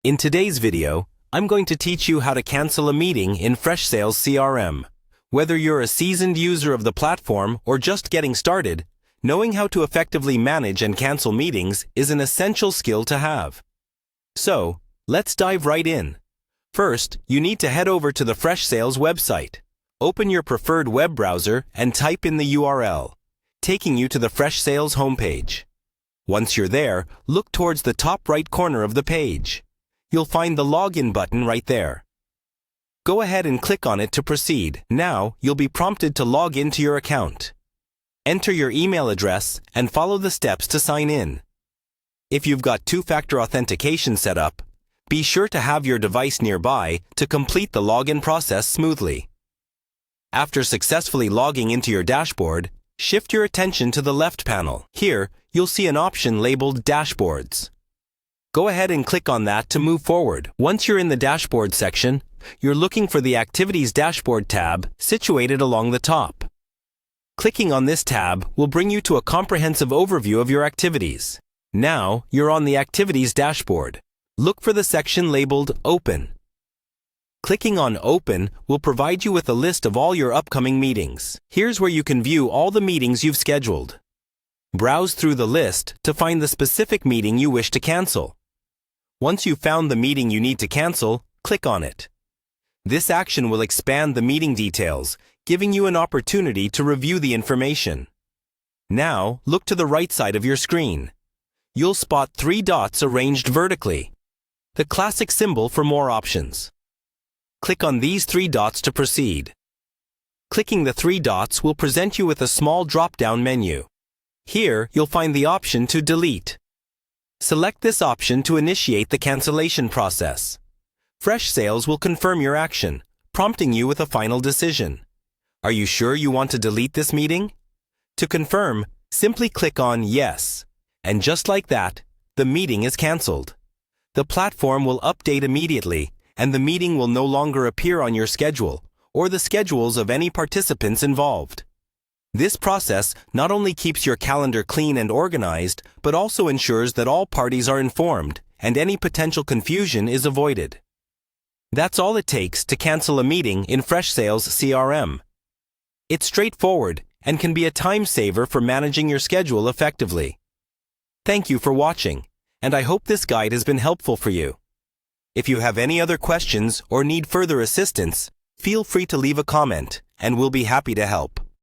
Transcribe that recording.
In today's video, I'm going to teach you how to cancel a meeting in Freshsales CRM. Whether you're a seasoned user of the platform or just getting started, knowing how to effectively manage and cancel meetings is an essential skill to have. So, let's dive right in. First, you need to head over to the Freshsales website. Open your preferred web browser and type in the URL, taking you to the Freshsales homepage. Once you're there, look towards the top right corner of the page. You'll find the login button right there. Go ahead and click on it to proceed. Now, you'll be prompted to log into your account. Enter your email address and follow the steps to sign in. If you've got two-factor authentication set up, be sure to have your device nearby to complete the login process smoothly. After successfully logging into your dashboard, shift your attention to the left panel. Here, you'll see an option labeled Dashboards. Go ahead and click on that to move forward. Once you're in the Dashboard section, you're looking for the Activities Dashboard tab situated along the top. Clicking on this tab will bring you to a comprehensive overview of your activities. Now, you're on the Activities Dashboard. Look for the section labeled Open. Clicking on Open will provide you with a list of all your upcoming meetings. Here's where you can view all the meetings you've scheduled. Browse through the list to find the specific meeting you wish to cancel. Once you've found the meeting you need to cancel, click on it. This action will expand the meeting details, giving you an opportunity to review the information. Now, look to the right side of your screen. You'll spot 3 dots arranged vertically, the classic symbol for more options. Click on these 3 dots to proceed. Clicking the 3 dots will present you with a small drop-down menu. Here, you'll find the option to delete. Select this option to initiate the cancellation process. Freshsales will confirm your action, prompting you with a final decision. Are you sure you want to delete this meeting? To confirm, simply click on Yes. And just like that, the meeting is cancelled. The platform will update immediately, and the meeting will no longer appear on your schedule or the schedules of any participants involved. This process not only keeps your calendar clean and organized, but also ensures that all parties are informed and any potential confusion is avoided. That's all it takes to cancel a meeting in Freshsales CRM. It's straightforward and can be a time saver for managing your schedule effectively. Thank you for watching, and I hope this guide has been helpful for you. If you have any other questions or need further assistance, feel free to leave a comment, and we'll be happy to help.